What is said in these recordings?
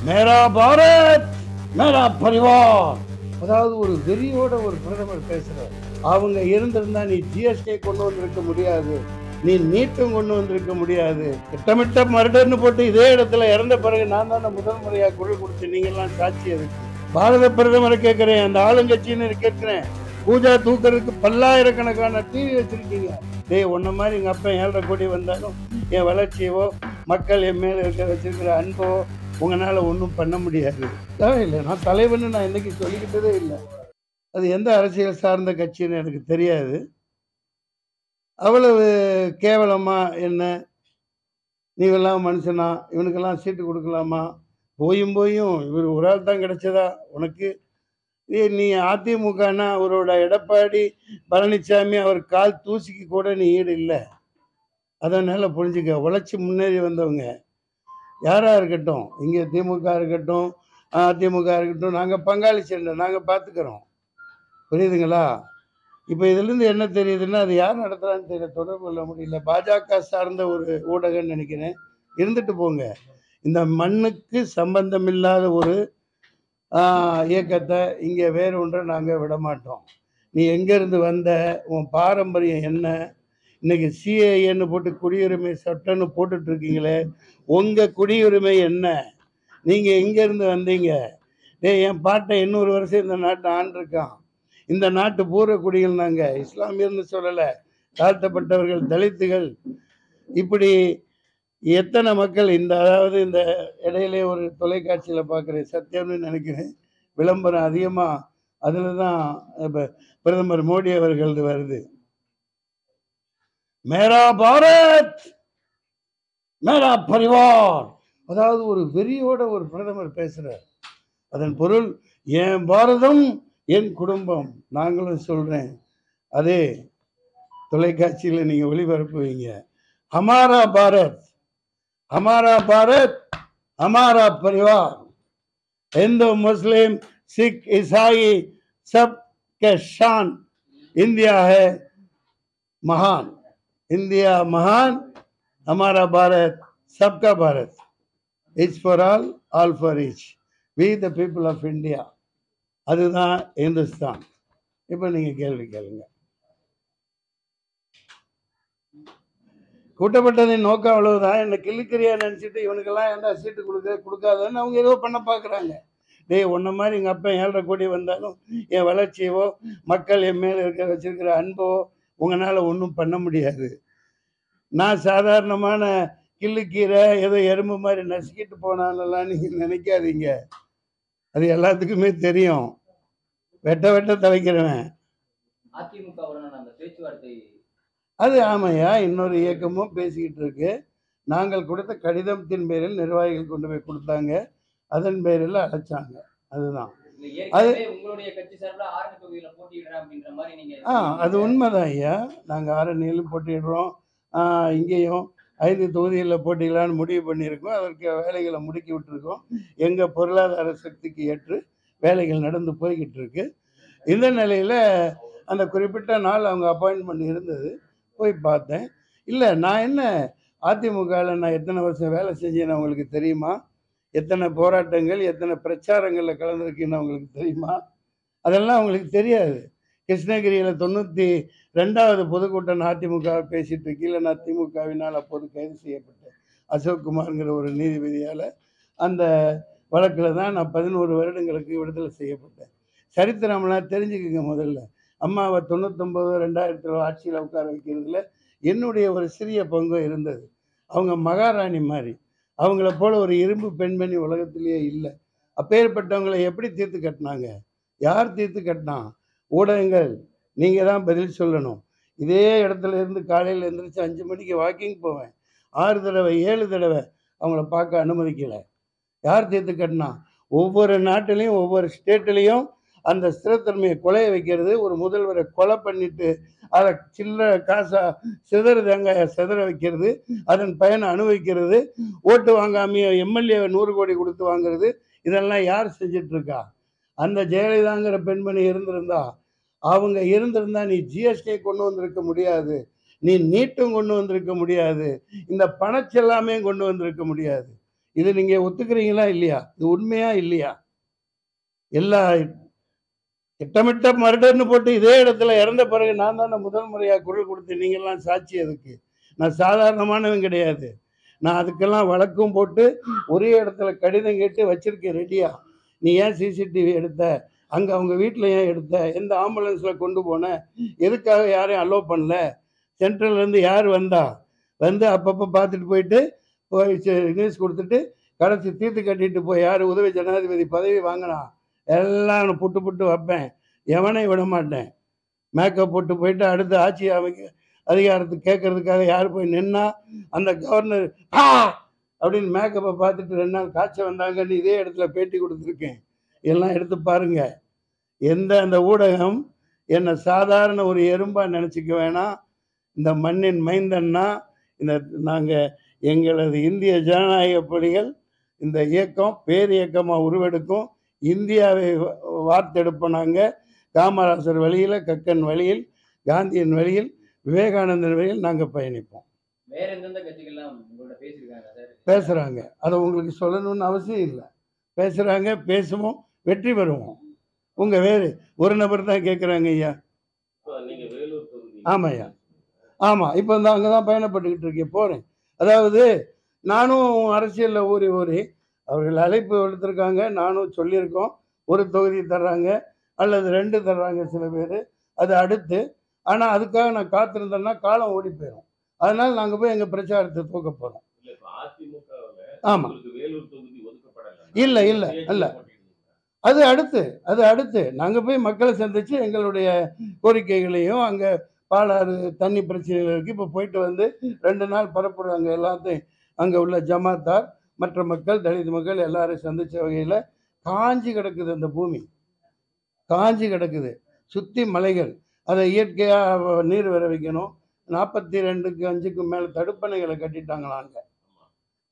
மேரா பாரத் மேரா பரிவார். அதாவது ஒரு வெறியோட ஒரு பிரதமர் பேசுறார். அவங்க இருந்திருந்தா நீ ஜிஎஸ்டி கொண்டு வந்திருக்க முடியாது, நீ நீட்டும் கொண்டு வந்திருக்க முடியாது. திட்டமிட்ட மர்டர்னு போட்டு இதே இடத்துல இறந்த பிறகு நான் தானே முதல் முறையா குரல் கொடுத்து நீங்கெல்லாம் சாட்சி இருக்கு. பாரத பிரதமரை கேட்கிறேன், அந்த ஆளுங்கட்சின்னு கேட்கிறேன், பூஜா தூக்குறதுக்கு பல்லாயிரக்கணக்கான டிவி வச்சிருக்கீங்க. டேய், உன்ன மாதிரி எங்க அப்பா 7.5 கோடி வந்தாலும் என் வளர்ச்சியவோ மக்கள் என் மேல வச்சிருக்கிற அன்போ உங்களால ஒன்றும் பண்ண முடியாது. இல்லை, நான் தலைவன்னு நான் இன்னைக்கு சொல்லிக்கிட்டதே இல்லை. அது எந்த அரசியல் சார்ந்த கட்சின்னு எனக்கு தெரியாது. அவ்வளவு கேவலமா என்ன, நீ எல்லாம் மனுஷனா, இவனுக்கெல்லாம் சீட்டு கொடுக்கலாமா? போயும் இவர் ஒரு ஆள் தான் கிடைச்சதா உனக்கு? நீ அதிமுகனா அவரோட எடப்பாடி பழனிசாமி அவர் கால் தூசிக்கு கூட நீ ஈடு இல்லை. அதனால புரிஞ்சுக்க, உழைச்சி முன்னேறி வந்தவங்க யாரா இருக்கட்டும், இங்கே திமுக இருக்கட்டும் அதிமுக இருக்கட்டும், நாங்கள் பங்காளி சண்டை நாங்கள் பார்த்துக்கிறோம். புரியுதுங்களா? இப்போ இதுலேருந்து என்ன தெரியுதுன்னா, அது யார் நடத்துகிறான்னு தெரியல, தொடர்பு கொள்ள முடியல. பாஜக சார்ந்த ஒரு ஊடகம்னு நினைக்கிறேன். இருந்துட்டு போங்க. இந்த மண்ணுக்கு சம்பந்தம் இல்லாத ஒரு இயக்கத்தை இங்கே வேறு ஒன்றை நாங்கள் விட மாட்டோம். நீ எங்கேருந்து வந்த, உன் பாரம்பரியம் என்ன, இன்னைக்கு சிஏஏன்னு போட்டு குடியுரிமை சட்டம்னு போட்டுட்டு இருக்கீங்களே, உங்கள் குடியுரிமை என்ன? நீங்கள் எங்கேருந்து வந்தீங்க? என் பாட்டை 800 வருஷம் இந்த நாட்டை ஆண்டிருக்கான். இந்த நாட்டு பூர்வ குடிகள் நாங்கள், இஸ்லாமியர்னு சொல்லலை, தாழ்த்தப்பட்டவர்கள், தலித்துகள், இப்படி எத்தனை மக்கள். அதாவது இந்த இடையிலே ஒரு தொலைக்காட்சியில் பார்க்குறேன், சத்தியம்னு நினைக்கிறேன், விளம்பரம் அதிகமாக அதில் தான் இப்போ பிரதமர் மோடி அவர்களது வருது. மேரா பாரத் மேரா பரிவார். அதாவது ஒரு வெறியோட ஒரு பிரதமர் பேசுறார். அதன் பொருள் என் பாரதம் என் குடும்பம். நாங்களும் சொல்றேன், அதே தொலைக்காட்சியில் நீங்க ஒளிபரப்புவீங்க. ஹமாரா பாரத் हमारा भारत हमारा परिवार, हिंदू मुस्लिम सिख ईसाई सब के शान, इंडिया है महान, इंडिया महान, हमारा भारत सबका Bharat, each for all for each, we the people of India. அதுதான் இந்துஸ்தான். இப்போ நீங்க கேள்வி கேளுங்க. கூட்டப்பட்டதின் நோக்கம் அவ்வளவுதான். என்னை கிள்ளுக்கிறியா நினச்சிட்டு இவனுக்கெல்லாம் ஏன்டா சீட்டு கொடுக்காதன்னு அவங்க ஏதோ பண்ண பார்க்குறாங்க. டேய், உன்ன மாதிரி எங்கள் அப்பா 7.5 கோடி வந்தாலும் என் வளர்ச்சியவோ மக்கள் என் மேலே வச்சிருக்கிற அன்போ உங்களால் ஒன்றும் பண்ண முடியாது. நான் சாதாரணமான கிள்ளுக்கீரை ஏதோ எறும்பு மாதிரி நசுக்கிட்டு போனாலெல்லாம் நீங்கள் நினைக்காதீங்க. அது எல்லாத்துக்குமே தெரியும். வெட்ட தலைக்கிறவன் அது ஆமையா, இன்னொரு இயக்கமும் பேசிக்கிட்டு இருக்கு. நாங்கள் கொடுத்த கடிதத்தின் பேரில் நிர்வாகிகள் கொண்டு போய் கொடுத்தாங்க, அதன் பேரில் அழைச்சாங்க. அதுதான் அது. அது உண்மைதான் ஐயா. நாங்கள் ஆரணியிலும் போட்டிடுறோம், இங்கேயும் 5 தொகுதிகளில் போட்டிடலான்னு முடிவு பண்ணியிருக்கோம். அதற்கு வேலைகளை முடுக்கி விட்டுருக்கோம். எங்கள் பொருளாதார சக்திக்கு ஏற்று வேலைகள் நடந்து போய்கிட்டு இருக்கு. இந்த நிலையில் அந்த குறிப்பிட்ட நாள் அவங்க அப்பாயின்மெண்ட் இருந்தது, போய் பார்த்தேன். இல்லை, நான் என்ன அதிமுகவில் நான் எத்தனை வருஷம் வேலை செஞ்சேன்னு அவங்களுக்கு தெரியுமா? எத்தனை போராட்டங்கள் எத்தனை பிரச்சாரங்களில் கலந்துருக்குன்னு அவங்களுக்கு தெரியுமா? அதெல்லாம் அவங்களுக்கு தெரியாது. கிருஷ்ணகிரியில் 92வது பொதுக்கூட்டம் அதிமுக பேசிட்டு இருக்கீங்கள, நான் திமுகவினால் அப்போது கைது செய்யப்பட்டேன். அசோக் குமார்ங்கிற ஒரு நீதிபதியால் அந்த வழக்கில் தான் நான் 11 வருடங்களுக்கு விடுதலை செய்யப்பட்டேன். சரித்திரம்லாம் தெரிஞ்சுக்குங்க. முதல்ல அம்மாவை 99 ஆட்சியில் உட்கார வைக்கிறதுல என்னுடைய ஒரு சிறிய பங்கு இருந்தது. அவங்க மகாராணி மாதிரி, அவங்கள போல ஒரு இரும்பு பெண்மணி உலகத்திலேயே இல்லை. அப்பேற்பட்டவங்களை எப்படி தீர்த்து கட்டினாங்க? யார் தீர்த்து கட்டினா? ஊடகங்கள். நீங்கள் தான் பதில் சொல்லணும். இதே இடத்துல இருந்து காலையில் எழுந்திரிச்சு 5 மணிக்கு வாக்கிங் போவேன். 6 தடவை 7 தடவை அவங்கள பார்க்க அனுமதிக்கலை. யார் தீர்த்து கட்டினா? ஒவ்வொரு நாட்டிலையும் ஒவ்வொரு ஸ்டேட்லேயும் அந்த ஸ்திரத்தன்மையை கொலைய வைக்கிறது. ஒரு முதல்வரை கொலை பண்ணிட்டு அதை சில்லற காசா சிதற தேங்காய சிதற வைக்கிறது, அதன் பயனை அனுபவிக்கிறது, ஓட்டு வாங்காமைய எம்எல்ஏ 100 கோடி கொடுத்து வாங்குறது, இதெல்லாம் யார் செஞ்சிட்டு இருக்கா? அந்த ஜெயலலிதாங்கிற பெண்மணி இருந்திருந்தா, அவங்க இருந்திருந்தா நீ ஜிஎஸ்டி கொண்டு வந்திருக்க முடியாது, நீ நீட்டும் கொண்டு வந்திருக்க முடியாது, இந்த பணச்செல்லாமே கொண்டு வந்திருக்க முடியாது. இது நீங்க ஒத்துக்கிறீங்களா இல்லையா? இது உண்மையா இல்லையா? எல்லா திட்டமிட்ட மர்டர்ன்னு போட்டு இதே இடத்துல இறந்த பிறகு நான் தானே முதல் முறையா குரல் கொடுத்தேன். நீங்கலாம் சாட்சி அதுக்கு. நான் சாதாரணமானவன் கிடையாது. நான் அதுக்கெல்லாம் வழக்கும் போட்டு ஒரே இடத்துல கடிதம் கேட்டு வச்சிருக்கேன் ரெடியா. நீ ஏன் சிசிடிவி எடுத்த? அங்க அவங்க வீட்ல ஏன் எடுத்த? எந்த ஆம்புலன்ஸ்ல கொண்டு போன? எதுக்காக யாரையும் அலோ பண்ணல? சென்ட்ரல்ல இருந்து யார் வந்தா? வந்து அப்பப்ப பார்த்துட்டு போயிட்டு போய் நியூஸ் குடுத்துட்டு கடைசி தீர்த்து கட்டிட்டு போய் யாரு உதவி ஜனாதிபதி பதவி வாங்கினா? எல்லாம் நான் புட்டு புட்டு வைப்பேன். எவனையும் விட மாட்டேன். மேக்கப் போட்டு போயிட்டு அடுத்து ஆட்சி அமைக்க அதிகாரத்துக்கு கேட்கறதுக்காக யார் போய் நின்னா அந்த கவர்னர் ஆ அப்படின்னு மேக்கப்பை பார்த்துட்டு 2 நாள் காய்ச்சல் வந்தாங்கன்னு இதே இடத்துல பேட்டி கொடுத்துருக்கேன். எல்லாம் எடுத்து பாருங்க. எந்த அந்த ஊடகம் என்னை சாதாரண ஒரு எறும்பா நினச்சிக்க வேணாம். இந்த மண்ணின் மைந்தன்னா இந்த நாங்கள் எங்களது இந்திய ஜனநாயக புலிகள் இந்த இயக்கம் பேர் இயக்கமாக உருவெடுக்கும். இந்தியாவை வார்த்தெடுப்போம். நாங்கள் காமராசர் வழியில், கக்கன் வழியில், காந்தியின் வழியில், விவேகானந்தர் வழியில் நாங்கள் பயணிப்போம். வேற எந்தெந்த கட்சிகள்லாம் உங்களோட பேசியிருக்காங்க சார்? பேசுகிறாங்க. அதை உங்களுக்கு சொல்லணும்னு அவசியம் இல்லை. பேசுகிறாங்க, பேசுவோம், வெற்றி பெறுவோம். உங்கள் வேறு ஒரு நபர் தான் கேட்குறாங்க ஐயா. ஆமாம் ஐயா, ஆமாம். இப்போ இந்த அங்கே தான் பயணப்பட்டுக்கிட்டு இருக்கேன், போகிறேன். அதாவது நானும் அரசியலில் ஊறி ஊறி அவர்கள் அழைப்பு எடுத்திருக்காங்க. நானும் சொல்லியிருக்கோம். ஒரு தொகுதி தர்றாங்க அல்லது 2 தர்றாங்க சில பேர். அது அடுத்து. ஆனால் அதுக்காக நான் காத்திருந்தேன்னா காலம் ஓடி போயிடும். அதனால் நாங்கள் போய் எங்கள் பிரச்சாரத்தை தூக்க போகிறோம். ஆமாம். இல்லை இல்லை இல்லை, அது அடுத்து. அது அடுத்து நாங்கள் போய் மக்களை சந்தித்து எங்களுடைய கோரிக்கைகளையும் அங்கே பாலாறு தண்ணி பிரச்சனைகள் இருக்குது. இப்போ போயிட்டு வந்து 2 நாள் பரப்புறாங்க. எல்லாத்தையும் அங்கே உள்ள ஜமாத்தார், மற்ற மக்கள், தலித் மக்கள் எல்லாரையும் சந்தித்த வகையில் காஞ்சி கிடக்குது. அந்த பூமி காஞ்சி கிடக்குது. சுற்றி மலைகள். அதை இயற்கையாக நீர் வர வைக்கணும். 42க்கு 5க்கும் மேலே தடுப்பணைகளை கட்டிட்டாங்களாங்க.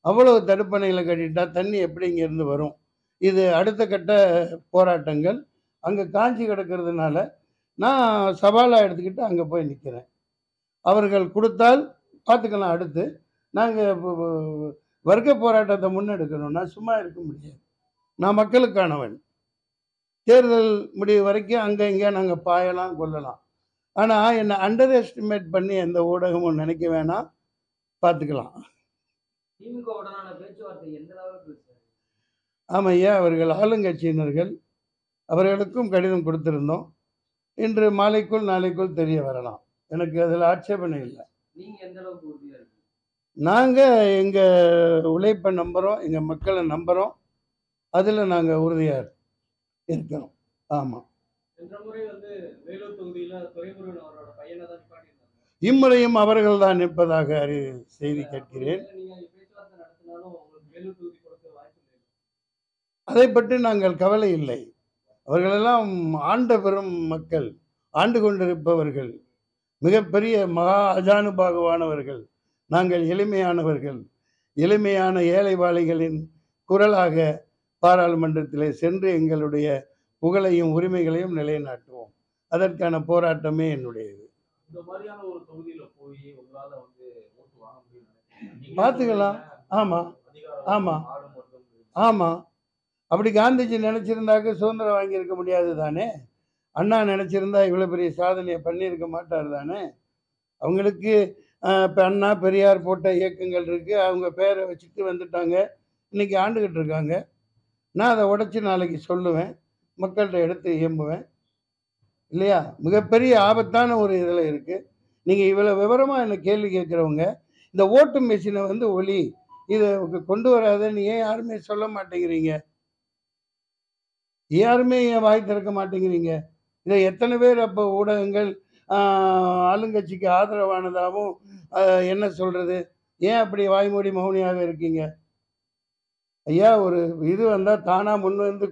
அவ்வளவு தடுப்பணைகளை கட்டிட்டா தண்ணி எப்படி இங்கேருந்து வரும்? இது அடுத்த கட்ட போராட்டங்கள். அங்கே காஞ்சி கிடக்கிறதுனால நான் சவாலாக எடுத்துக்கிட்டு அங்கே போய் நிற்கிறேன். அவர்கள் கொடுத்தால் பார்த்துக்கலாம். அடுத்து நாங்கள் வர்க்க போராட்டத்தை முன்னெடுக்கணும். நான் சும்மா இருக்க முடியாது. நான் மக்களுக்கானவன். தேர்தல் முடிவு வரைக்கும் அங்கே இங்கே நாங்கள் பாயலாம், கொள்ளலாம். ஆனால் என்னை அண்டர் எஸ்டிமேட் பண்ணி எந்த ஊடகமும் நினைக்க வேணாம். பார்த்துக்கலாம். ஆமாம் ஐயா, அவர்கள் ஆளுங்கட்சியினர்கள். அவர்களுக்கும் கடிதம் கொடுத்துருந்தோம். இன்று மாலைக்குள் நாளைக்குள் தெரிய வரலாம். எனக்கு அதில் ஆட்சேபனை இல்லை. நாங்கள் எங்கள் உழைப்பை நம்புகிறோம், எங்கள் மக்களை நம்புகிறோம். அதில் நாங்கள் உறுதியாக இருக்கிறோம். ஆமாம். இம்முறையும் அவர்கள் தான் நிற்பதாக செய்தி கேட்கிறேன். அதை பற்றி நாங்கள் கவலை இல்லை. அவர்களெல்லாம் ஆண்ட பெரும் மக்கள், ஆண்டு கொண்டிருப்பவர்கள், மிகப்பெரிய மகா அஜானுபாகுவானவர்கள். நாங்கள் எளிமையானவர்கள். எளிமையான ஏழைவாளிகளின் குரலாக பாராளுமன்றத்திலே சென்று எங்களுடைய புகழையும் உரிமைகளையும் நிலைநாட்டுவோம். அதற்கான போராட்டமே என்னுடையது. பார்த்துக்கலாம். ஆமாம் ஆமாம் ஆமாம். அப்படி காந்திஜி நினச்சிருந்தாக்க சுதந்திரம் வாங்கியிருக்க முடியாது தானே. அண்ணா நினச்சிருந்தா இவ்வளோ பெரிய சாதனையை பண்ணியிருக்க மாட்டார் தானே. அவங்களுக்கு இப்போ அண்ணா பெரியார் போட்ட இயக்கங்கள் இருக்குது. அவங்க பேரை வச்சுட்டு வந்துட்டாங்க. இன்றைக்கி ஆண்டுகிட்டு இருக்காங்க. நான் அதை உடச்சி நாளைக்கு சொல்லுவேன், மக்கள்கிட்ட எடுத்து இயம்புவேன் இல்லையா. மிகப்பெரிய ஆபத்தான ஒரு இதில் இருக்குது. நீங்கள் இவ்வளோ விவரமாக என்னை கேள்வி கேட்குறவங்க இந்த ஓட்டு மிஷினை வந்து ஒலி இதை கொண்டு வராதுன்னு ஏன் யாருமே சொல்ல மாட்டேங்கிறீங்க? யாருமே ஏன் வாய் திறக்க மாட்டேங்கிறீங்க? இதை எத்தனை பேர் அப்போ ஊடகங்கள் ஆளுங்கட்சிக்கு ஆதரவானதாகவும் என்ன சொல்கிறது, ஏன் அப்படி வாய்மூடி மௌனியாக இருக்கீங்க? ஐயா, ஒரு இது வந்தால் தானாக முன் வந்து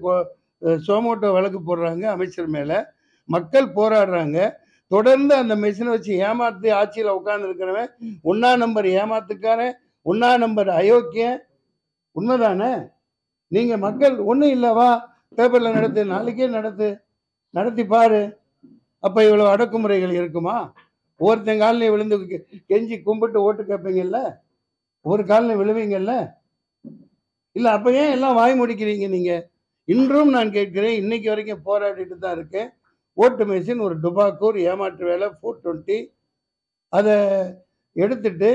சோமோட்டோ வழக்கு போடுறாங்க அமைச்சர் மேலே. மக்கள் போராடுறாங்க. தொடர்ந்து அந்த மெஷினை வச்சு ஏமாற்றி ஆட்சியில் உட்கார்ந்துருக்கிறவன் 1ஆம் நம்பர் ஏமாத்துக்காரன், 1ஆம் நம்பர் அயோக்கியன். உண்மைதானே? நீங்கள் மக்கள் ஒன்றும் இல்லைவா பேப்பரில் நடத்து, நாளைக்கே நடத்தி பாரு. அப்போ இவ்வளோ அடக்குமுறைகள் இருக்குமா? ஒவ்வொருத்தன் காலில் விழுந்து கெஞ்சி கும்பிட்டு ஓட்டு கேட்பீங்கல்ல, ஒரு காலில் விழுவீங்கல்ல. இல்லை அப்போ ஏன் எல்லாம் வாய் முடிக்கிறீங்க நீங்கள்? இன்றும் நான் கேட்கிறேன், இன்னைக்கு வரைக்கும் போராடிட்டு தான் இருக்கேன். ஓட்டு மெஷின் ஒரு டுபாக்கூர் ஏமாற்று வேலை 420 அதை எடுத்துட்டு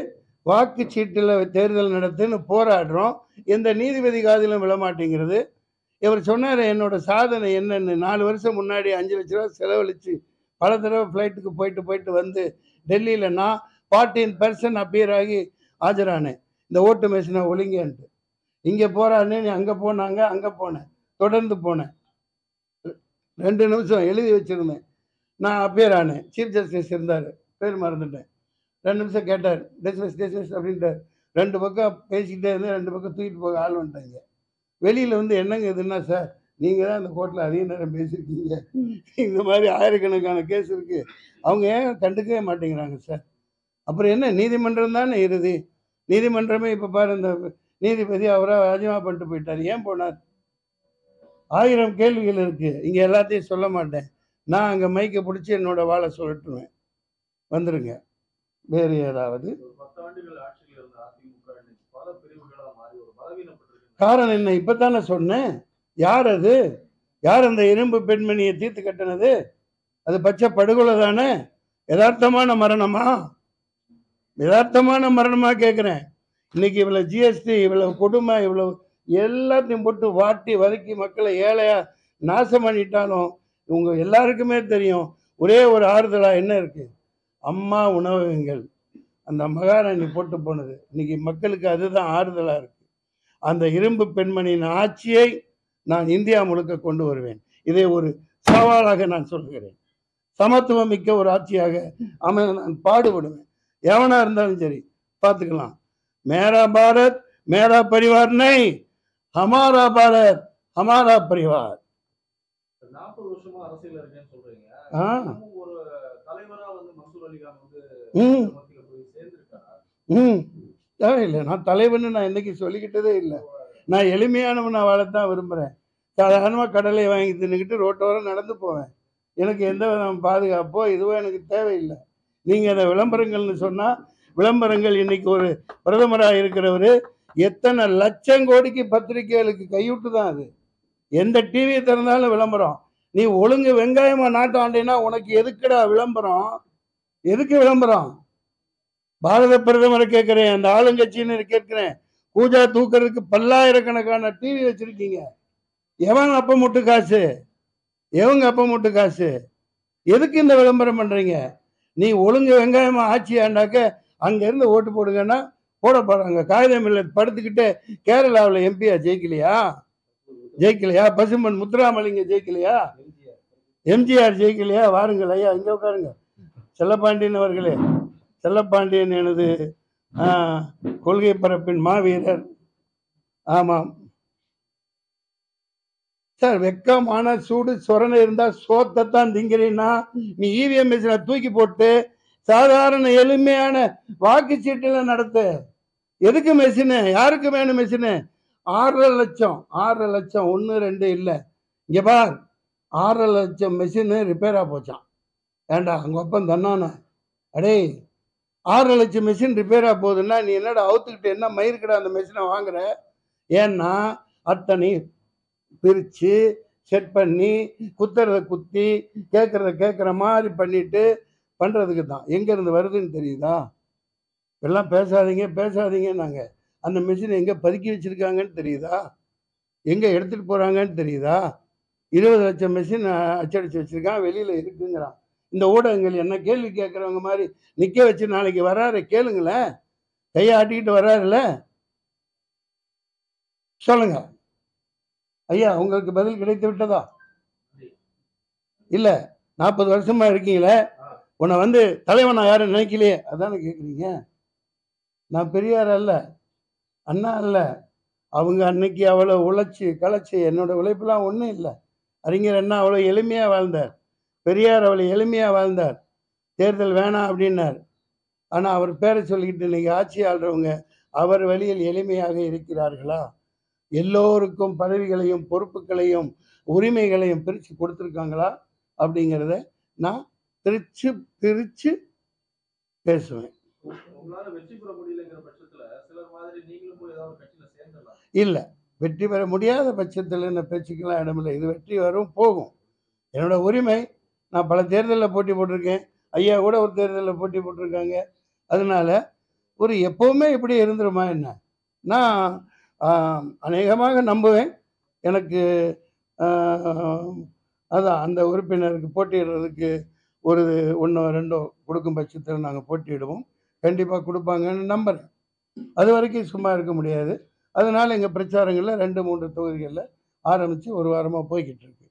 வாக்குச்சீட்டில் தேர்தல் நடத்துன்னு போராடுறோம். எந்த நீதிபதி காதிலும் விழமாட்டேங்கிறது. இவர் சொன்னார் என்னோட சாதனை என்னன்னு. 4 வருஷம் முன்னாடி 5 லட்ச ரூபா செலவழித்து பல தடவை ஃப்ளைட்டுக்கு போயிட்டு வந்து டெல்லியில் நான் 14% அப்பியர் ஆகி ஆஜரானேன். இந்த ஓட்டு மெஷினை ஒழுங்கன்ட்டு. இங்கே போகிறான்னு நீ அங்கே போனாங்க, அங்கே போனேன், தொடர்ந்து போனேன். 2 நிமிஷம் எழுதி வச்சுருந்தேன். நான் அப்பியர் ஆனேன். சீஃப் ஜஸ்டிஸ் இருந்தார், பேர் மறந்துட்டேன். 2 நிமிஷம் கேட்டார், டிஸ்மிஸ் அப்படின்ட்டார். 2 பக்கம் பேசிக்கிட்டே இருந்தேன். 2 பக்கம் தூக்கிட்டு போக ஆள் வந்துட்டாங்க. வெளியில் வந்து என்னங்க இதுன்னா, சார் நீங்கள் தான் இந்த கோர்ட்டில் அதிக நேரம் பேசியிருக்கீங்க, இந்த மாதிரி ஆயிரக்கணக்கான கேஸ் இருக்குது, அவங்க ஏன் கண்டுக்கவே மாட்டேங்கிறாங்க சார். அப்புறம் என்ன, நீதிமன்றம் தானே இறுதி. நீதிமன்றமே இப்போ பாரு, இந்த நீதிபதி அவராக ராஜினாமா பண்ணிட்டு போயிட்டார். ஏன் போனார்? 1000 கேள்விகள் இருக்குது. இங்கே எல்லாத்தையும் சொல்ல மாட்டேன். நான் அங்கே மைக்கை பிடிச்சி என்னோட வாழை சொல்லட்டுவேன். வந்துருங்க. வேறு ஏதாவது? காரணம் என்ன? இப்பதானே சொன்னேன். யார் அது? யார் அந்த இரும்பு பெண்மணியை தீர்த்து கட்டினது? அது பச்சை படுகொலை தானே? யதார்த்தமான மரணமா? யதார்த்தமான மரணமா கேட்குறேன். இன்னைக்கு இவ்வளோ ஜிஎஸ்டி, இவ்வளோ கொடுமை, இவ்வளோ எல்லாத்தையும் போட்டு வாட்டி வதக்கி மக்களை ஏழையா நாசம் பண்ணிட்டாலும் இவங்க எல்லாருக்குமே தெரியும், ஒரே ஒரு ஆறுதலா என்ன இருக்கு? அம்மா உணவகங்கள், அந்த மகாராணி போட்டு போனது. இன்னைக்கு மக்களுக்கு அதுதான் ஆறுதலா இருக்கு. அந்த இரும்பு பெண்மணியின் ஆட்சியை நான் இந்தியா முழுக்க கொண்டு வருவேன். இதை ஒரு சவாலாக நான் சொல்கிறேன். சமத்துவம் மிக்க ஒரு ஆட்சியாக அமைய நான் பாடுபடுவேன். எவனா இருந்தாலும் சரி, பார்த்துக்கலாம். மேரா பாரத் மேரா பரிவார் நை, ஹமாரா பாரத் ஹமாரா பரிவார். 40 வருஷமா அரசியல் இருக்கேன்னு சொல்றீங்க. ஒரு தலைவரா வந்து மன்சூர் அலிகான் வந்து மத்தியில போய் சேர்ந்திருக்காரா? தேவையில்லை. நான் தலைவன்னு நான் என்னைக்கு சொல்லிக்கிட்டதே இல்லை. நான் எளிமையானவனை வாழத்தான் விரும்புகிறேன். சாதாரணமாக கடலை வாங்கி தின்னுக்கிட்டு ரோட்டோரம் நடந்து போவேன். எனக்கு எந்த பாதுகாப்போ இதுவோ எனக்கு தேவையில்லை. நீங்கள் அதை விளம்பரங்கள்னு சொன்னால், விளம்பரங்கள் இன்னைக்கு ஒரு பிரதமராக இருக்கிறவர் எத்தனை லட்சம் கோடிக்கு பத்திரிகைகளுக்கு கைவிட்டு தான் அது. எந்த டிவியை திறந்தாலும் விளம்பரம். நீ ஒழுங்கு வெங்காயமாக நாட்டு ஆண்டேன்னா உனக்கு எதுக்குடா விளம்பரம்? எதுக்கு விளம்பரம்? பாரத பிரதமரை கேட்கிறேன், அந்த ஆளுங்கட்சின்னு கேட்கிறேன். பூஜா தூக்கிறதுக்கு பல்லாயிரக்கணக்கான டிவி வச்சிருக்கீங்க. எவன் அப்ப முட்டு காசு? எவங்க அப்ப முட்டு காசு? எதுக்கு இந்த விளம்பரம் பண்றீங்க? நீ ஒழுங்கு வெங்காயமா ஆட்சி ஆண்டாக்க அங்க இருந்து ஓட்டு போடுங்கன்னா போட போறாங்க. காகிதம் இல்லை படுத்துக்கிட்டு கேரளாவில் எம்பியா ஜெயிக்கலையா? பசுமன் முத்துராமலிங்க ஜெயிக்கலையா? எம்ஜிஆர் ஜெயிக்கலையா? வாருங்கள் ஐயா, இங்க உட்காருங்க. செல்லப்பாண்டியன் அவர்களே, செல்லப்பாண்டியன் எனது கொள்கை பரப்பின் மாவீரர். ஆமாம் சார், வெக்கமான சூடு சொரணை இருந்தா சோத்தத்தான் திங்கிறீன்னா நீ இவிஎம் மிஷினை தூக்கி போட்டு சாதாரண எளிமையான வாக்குச்சீட்டுல நடத்து. எதுக்கு மெஷினு? யாருக்கு வேணும் மெஷினு? 6.5 லட்சம் 6.5 லட்சம் 1 2 இல்லை. இங்க பார், 6.5 லட்சம் மெஷினு ரிப்பேரா போச்சான். ஏண்டா அங்க ஒப்பம் தன்னான? அடே, 6.5 லட்சம் மெஷின் ரிப்பேரா போகுதுன்னா நீ என்னடா அவுத்துக்கிட்டு என்ன மயிருக்கடா அந்த மெஷினை வாங்குற? ஏன்னா அத்தனை பிரித்து செட் பண்ணி குத்துறத குத்தி கேட்குற மாதிரி பண்ணிட்டு பண்ணுறதுக்கு தான். எங்கேருந்து வருதுன்னு தெரியுதா? எல்லாம் பேசாதீங்க நாங்கள். அந்த மிஷினை எங்கே பதுக்கி வச்சுருக்காங்கன்னு தெரியுதா? எங்கே எடுத்துகிட்டு போகிறாங்கன்னு தெரியுதா? 20 லட்சம் மிஷின் அச்சடித்து வச்சுருக்கான், வெளியில் இருக்குங்கிறான். இந்த ஊடகங்கள் என்ன கேள்வி கேட்குறவங்க மாதிரி நிற்க வச்சு நாளைக்கு வராரு கேளுங்களேன். கையை ஆட்டிக்கிட்டு வராருல்ல, சொல்லுங்க ஐயா, உங்களுக்கு பதில் கிடைத்து விட்டதா? இல்லை, 40 வருஷமா இருக்கீங்களே, உன்னை வந்து தலைவனா யாரும் நினைக்கலையே, அதானே கேட்குறீங்க. நான் பெரியார் அல்ல, அண்ணா அல்ல. அவங்க அன்னைக்கு அவ்வளோ உழைச்சி களைச்சி, என்னோட உழைப்புலாம் ஒன்றும் இல்லை. அறிஞர் அண்ணா அவ்வளோ எளிமையாக வாழ்ந்தார். பெரியார் அவ்வளோ எளிமையாக வாழ்ந்தார். தேர்தல் வேணாம் அப்படின்னார். ஆனால் அவர் பேரை சொல்லிக்கிட்டு இன்னைக்கு ஆட்சி ஆள்றவங்க அவர் வழியில் எளிமையாக இருக்கிறார்களா? எல்லோருக்கும் பதவிகளையும் பொறுப்புகளையும் உரிமைகளையும் பிரித்து கொடுத்துருக்காங்களா அப்படிங்கிறத நான் பிரித்து பேசுவேன். இல்லை, வெற்றி பெற முடியாத பட்சத்தில் என்ன பேச்சுக்கெல்லாம் இடமில்லை. இது வெற்றி வரும் போகும். என்னோட உரிமை. நான் பல தேர்தலில் போட்டி போட்டிருக்கேன். ஐயா கூட ஒரு தேர்தலில் போட்டி போட்டிருக்காங்க. அதனால ஒரு எப்போவுமே இப்படி இருந்துருமா என்ன? நான் அநேகமாக நம்புவேன். எனக்கு அதான் அந்த உறுப்பினருக்கு போட்டியிடுறதுக்கு ஒரு 1ஓ 2ஓ கொடுக்கும் பட்சத்தில் நாங்கள் போட்டியிடுவோம். கண்டிப்பாக கொடுப்பாங்கன்னு நம்புகிறேன். அது வரைக்கும் சும்மா இருக்க முடியாது. அதனால் எங்கள் பிரச்சாரங்களில் 2, 3 தொகுதிகளில் ஆரம்பித்து ஒரு வாரமாக போய்கிட்டு இருக்கு.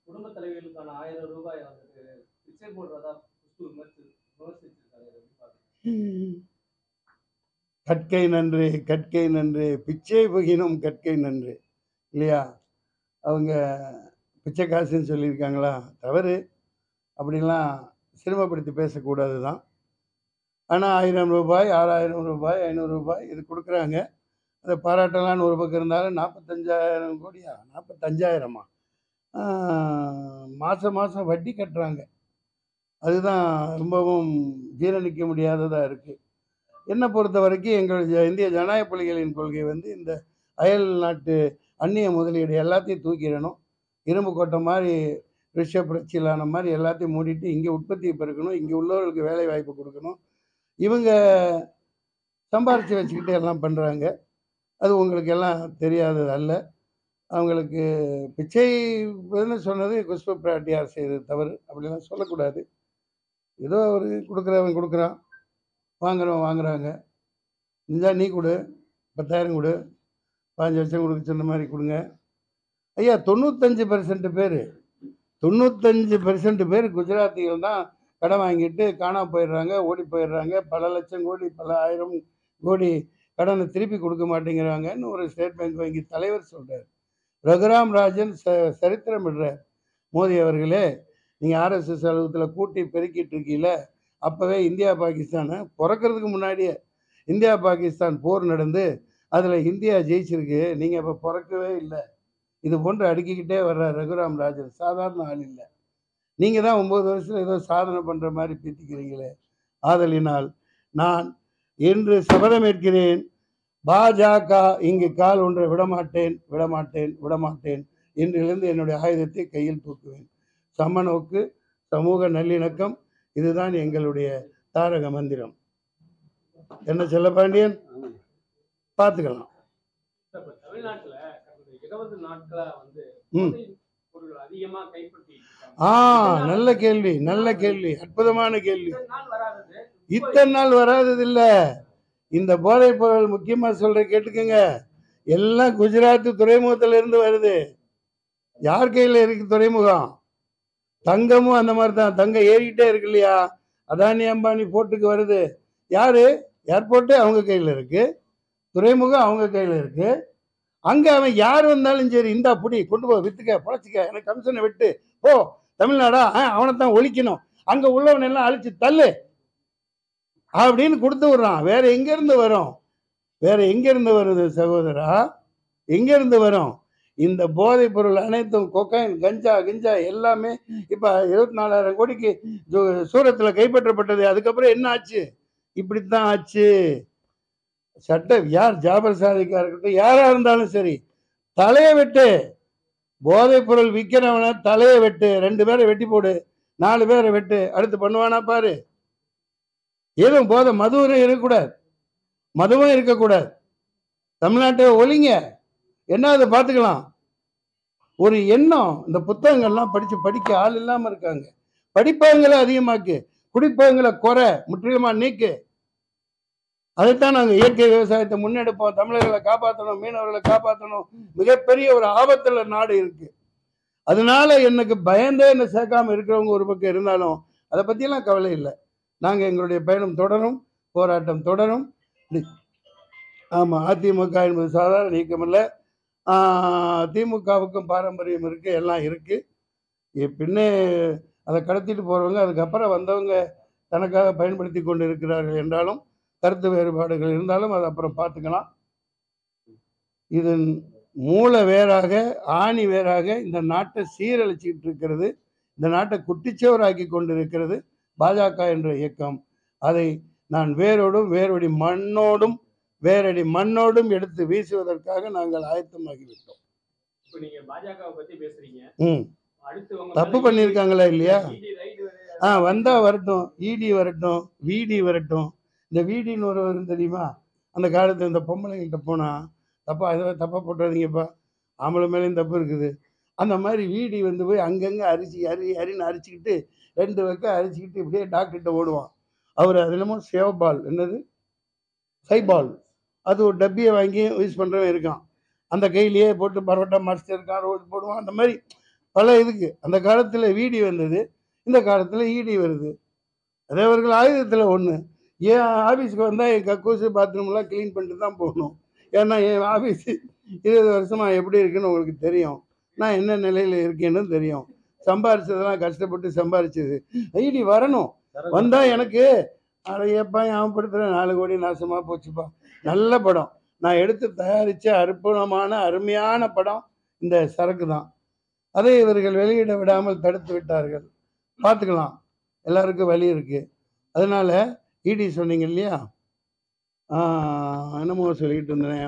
குடும்ப தலைவிகளுக்கான 1000 ரூபாய் வந்துட்டு பிச்சை போடுறதா விமர்சிச்சிருக்காங்க. கற்கை நன்று, கற்கை நன்று, பிச்சை புகினும் கற்கை நன்று இல்லையா? அவங்க பிச்சை காசுன்னு சொல்லியிருக்காங்களா? தவறு. அப்படிலாம் சிரமப்படுத்தி பேசக்கூடாது தான். ஆனால் 1000 ரூபாய், 6000 ரூபாய், 500 ரூபாய் இது கொடுக்குறாங்க. அதை பாராட்டலான்னு ஒரு பக்கம் இருந்தாலும் 45,000 கோடியா? 45,000மா? மாதம் மாதம் வட்டி கட்டுறாங்க. அதுதான் ரொம்பவும் ஜீரணிக்க முடியாததாக இருக்குது. என்னை பொறுத்த வரைக்கும் எங்கள் இந்திய ஜனநாயக புலிகளின் கொள்கை வந்து இந்த அயல் நாட்டு அந்நிய முதலீடு எல்லாத்தையும் தூக்கிடணும். இரும்பு கோட்டை மாதிரி ரிஷப் புரட்சியிலான மாதிரி எல்லாத்தையும் மூடிட்டு இங்கே உற்பத்தியை பெருக்கணும். இங்கே உள்ளவர்களுக்கு வேலை வாய்ப்பு கொடுக்கணும். இவங்க சம்பாரித்து வச்சுக்கிட்டு எல்லாம் பண்ணுறாங்க. அது உங்களுக்கு எல்லாம் தெரியாதது அல்ல. அவங்களுக்கு பிச்சை சொன்னது குஷ்பு பிராட்டியார் செய்தது தவறு. அப்படிலாம் சொல்லக்கூடாது. ஏதோ ஒரு கொடுக்குறவன் கொடுக்குறான், வாங்குறவன் வாங்குறாங்க. இருந்தால் நீ கொடு, 10,000 கொடு, 5 லட்சம் கொடுக்க சொன்ன மாதிரி கொடுங்க. ஐயா 95% பேர் 95% பேர் குஜராத்திகள் தான் கடன் வாங்கிட்டு காணாம போயிடுறாங்க, ஓடி போயிடுறாங்க. பல லட்சம் கோடி, பல 1000 கோடி கடனை திருப்பி கொடுக்க மாட்டேங்கிறாங்கன்னு ஒரு ஸ்டேட் பேங்க் வங்கி தலைவர் சொல்கிறார். ரகுராம் ராஜன் சரித்திரம் விடுறார். மோடி அவர்களே, நீங்கள் ஆர்எஸ்எஸ் அலுவலகத்தில் கூட்டி பெருக்கிட்டு இருக்கீங்கள, அப்போவே இந்தியா பாகிஸ்தானை பிறக்கிறதுக்கு முன்னாடியே இந்தியா பாகிஸ்தான் போர் நடந்து அதில் இந்தியா ஜெயிச்சிருக்கு. நீங்கள் இப்போ பிறக்கவே இல்லை. இது போன்று அடுக்கிக்கிட்டே வர்றார் ரகுராம் ராஜன். சாதாரண ஆள் இல்லை. நீங்கள் தான் 9 வருஷத்தில் ஏதோ சாதனை பண்ணுற மாதிரி பீத்திக்கிறீங்களே. ஆதலினால் நான் இன்று சபதமேற்கிறேன், பாஜக இங்கு கால் ஒன்றை விடமாட்டேன், விடமாட்டேன், விடமாட்டேன். இன்றிலிருந்து என்னுடைய ஆயுதத்தை கையில் தூக்குவேன். சமநோக்கு, சமூக நல்லிணக்கம், இதுதான் எங்களுடைய தாரக மந்திரம். என்ன செல்லப்பாண்டியன்? பார்த்துக்கலாம். தமிழ்நாட்டில் 20 நாட்களா வந்து பொருள் அதிகமா கைப்பற்றி. நல்ல கேள்வி, நல்ல கேள்வி, அற்புதமான கேள்வி. இத்தனை நாள் வராதது இல்ல. இந்த போதைப் பொருள் முக்கியமா சொல்ற கேட்டுக்கங்க. எல்லாம் குஜராத் துறைமுகத்துல இருந்து வருது. யார் கையில இருக்கு துறைமுகம்? தங்கமும் அந்த மாதிரி தான். தங்கம் ஏறிக்கிட்டே இருக்கு இல்லையா? அதானி அம்பானி போர்ட்டுக்கு வருது. யாரு? ஏர்போர்ட்டு அவங்க கையில் இருக்கு, துறைமுகம் அவங்க கையில் இருக்கு. அங்கே அவன் யார் வந்தாலும் சரி, இந்தா புடி, கொண்டு போ, வித்துக்க, பொழைச்சிக்க, எனக்கு கமிஷனை விட்டு போ, தமிழ்நாடா அவனை தான் ஒழிக்கணும், அங்கே உள்ளவன் எல்லாம் அழிச்சு தள்ளு அப்படின்னு கொடுத்து விடுறான். வேற எங்கேருந்து வரும்? வேற எங்கேருந்து வருது சகோதரா? எங்கேருந்து வரும்? இந்த போதைப் பொருள் அனைத்தும் கொக்கைன், கஞ்சா கிஞ்சா எல்லாமே இப்போ 24,000 கோடிக்கு சூரத்தில் கைப்பற்றப்பட்டது. அதுக்கப்புறம் என்ன ஆச்சு? இப்படித்தான் ஆச்சு. சட்டம் யார் ஜாபர் சாதிக்கா இருக்கட்டும், யாரா இருந்தாலும் சரி, தலையை வெட்டு. போதைப் பொருள் விற்கிறவன தலையை வெட்டு. 2 பேரை வெட்டி போடு, 4 பேரை வெட்டு. அடுத்து பண்ணுவானா பாரு. எதுவும் போதை மதுவும் இருக்கக்கூடாது, மதுவும் இருக்கக்கூடாது. தமிழ்நாட்டை ஒழிங்க. என்ன அதை பார்த்துக்கலாம். ஒரு எண்ணம். இந்த புத்தகங்கள்லாம் படிக்க ஆள் இல்லாமல் இருக்காங்க. படிப்பவங்களை அதிகமாக்கு, குடிப்பவங்களை குறை, முற்றிலுமா நீக்கு. அதைத்தான் நாங்கள் இயற்கை விவசாயத்தை முன்னெடுப்போம். தமிழர்களை காப்பாற்றணும், மீனவர்களை காப்பாற்றணும். மிகப்பெரிய ஒரு ஆபத்துல நாடு இருக்கு. அதனால எனக்கு பயந்தே என்ன சேர்க்காம இருக்கிறவங்க ஒரு பக்கம் இருந்தாலும் அதை பற்றியெல்லாம் கவலை இல்லை. நாங்கள் எங்களுடைய பயணம் தொடரும், போராட்டம் தொடரும். ஆமாம், அதிமுக என்பது சாதாரண நீக்கம் இல்லை. திமுகவுக்கும் பாரம்பரியம் இருக்குது, எல்லாம் இருக்குது. பின்னே அதை கடத்திட்டு போகிறவங்க, அதுக்கப்புறம் வந்தவங்க தனக்காக பயன்படுத்தி கொண்டு இருக்கிறார்கள் என்றாலும், கருத்து வேறுபாடுகள் இருந்தாலும் அது அப்புறம் பார்த்துக்கலாம். இதன் மூல வேறாக, ஆணி வேறாக இந்த நாட்டை சீரழிச்சிட்டு இருக்கிறது, இந்த நாட்டை குட்டிச்சவராக்கி கொண்டிருக்கிறது பாஜக என்ற இயக்கம். அதை நான் வேரோடும் வேரோடி மண்ணோடும் வேரடி மண்ணோடும் எடுத்து வீசுவதற்காக நாங்கள் ஆயத்தமாகிவிட்டோம். இப்ப நீங்க பாஜகவை பத்தி பேசுறீங்க. அடுத்து தப்பு பண்ணியிருக்காங்களா இல்லையா? வந்தா வரட்டும், இடி வரட்டும், விடி வரட்டும். இந்த விடின்னு ஒரு தெரியுமா? அந்த காலத்தில் இந்த பொம்பளைங்கள்ட்ட போனால் தப்பா போட்டுறாதீங்கப்பா, ஆம்பளை மேலேயும் தப்பு இருக்குது. அந்த மாதிரி வீடி வந்து போய் அங்கங்கே அரின்னு அரிச்சிக்கிட்டு 2 பக்கம் அரிச்சிக்கிட்டு இப்படியே டாக்டர்கிட்ட ஓடுவான். அவர் அது என்னமோ சேவபால், என்னது சைபால், அது ஒரு டப்பியை வாங்கி யூஸ் பண்ணுறவன் இருக்கான். அந்த கையிலேயே போட்டு பரோட்டா மாஸ்டர் கார் ஓட்டு போடுவான். அந்த மாதிரி பல இதுக்கு அந்த காலத்தில் வீடி வந்தது, இந்த காலத்தில் ஈடி வருது. அதே அவர்கள் ஆயுதத்தில் ஒன்று. என் ஆஃபீஸுக்கு வந்தால் என் கக்கூசு பாத்ரூம்லாம் க்ளீன் பண்ணிட்டு தான் போகணும். ஏன்னா என் ஆஃபீஸு 20 வருஷமாக எப்படி இருக்குன்னு உங்களுக்கு தெரியும். நான் என்ன நிலையில் இருக்கேன்னு தெரியும். சம்பாரிச்சதெல்லாம் கஷ்டப்பட்டு சம்பாரிச்சது. ஐடி வரணும். வந்தால் எனக்கு அடையப்பா ஞாபகப்படுத்துகிறேன், 4 கோடி நாசமாக போச்சுப்பா. நல்ல படம் நான் எடுத்து தயாரித்த அற்புதமான அருமையான படம் இந்த சரக்கு தான். அதை இவர்கள் வெளியிட விடாமல் தடுத்து விட்டார்கள். பார்த்துக்கலாம், எல்லாருக்கும் வழி இருக்குது. அதனால் இடி சொன்னீங்க இல்லையா, என்னமோ சொல்லிக்கிட்டு இருந்தேன்.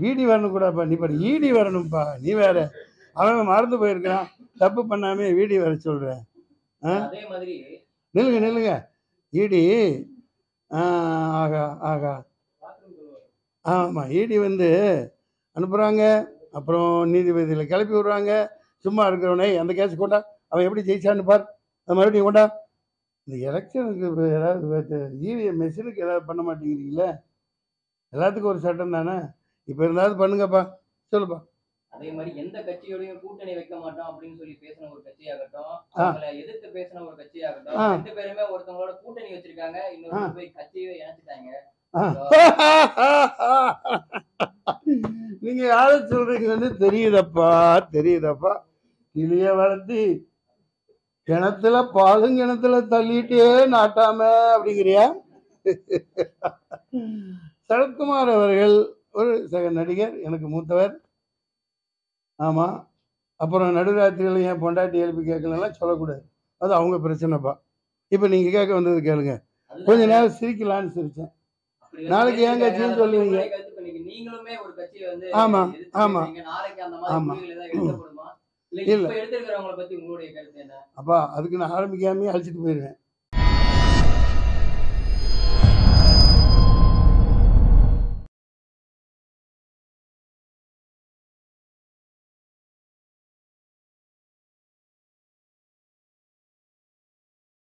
வீடி வரணும் கூடப்பா. நீ பாரு, ஈடி வரணும்ப்பா. நீ வேற, அவன் மறந்து போயிருக்கான். தப்பு பண்ணாமே வீடி வர சொல்கிறேன். நில்லுங்க ஈடி. ஆகா ஆமாம், ஈடி வந்து அனுப்புகிறாங்க, அப்புறம் நீதிபதியில் கிளப்பி விடுறாங்க. சும்மா இருக்கிறவனே அந்த கேஸ் கொண்டா, அவன் எப்படி ஜெயிச்சான்னு பார், அது மறுபடியும் கொண்டா. இந்த எலெக்ஷனுக்கு ஏதாவது இவிஎம் மெஷினுக்கு ஏதாவது பண்ண மாட்டேங்கிறீங்களே? எல்லாத்துக்கும் ஒரு சட்டம் தானே. இப்போ இருந்தாலும் பண்ணுங்கப்பா, சொல்லுப்பா. அதே மாதிரி எந்த கட்சியோடையும் கூட்டணி வைக்க மாட்டோம் அப்படின்னு சொல்லி பேசின ஒரு கட்சியாகட்டும், எதிர்த்து பேசின ஒரு கட்சியாகட்டும், 2 பேருமே ஒருத்தவங்களோட கூட்டணி வச்சிருக்காங்க, இன்னொரு போய் கட்சியை இணைச்சிட்டாங்க. நீங்க யார சொல்றீங்கன்னு தெரியுதப்பா. கிளிய வளர்த்தி கிணத்துல கிணத்துல தள்ளிட்டே நாட்டாம அப்படிங்கிறியா? சரத்குமார் அவர்கள் ஒரு சக நடிகர், எனக்கு மூத்தவர். ஆமாம். அப்புறம் நடுராத்திரியில் என் பொண்டாட்டி எழுப்பி கேட்கலாம் சொல்லக்கூடாது, அது அவங்க பிரச்சனைப்பா. இப்போ நீங்கள் கேட்க வந்தது கேளுங்க. கொஞ்ச நேரம் சிரிக்கலான்னு சிரித்தேன். நாளைக்கு ஏன் கட்சின்னு சொல்லுவீங்க? ஆமாம். இல்லை அப்பா, அதுக்கு நான் ஆரம்பிக்காமே அழைச்சிட்டு போயிடுவேன்.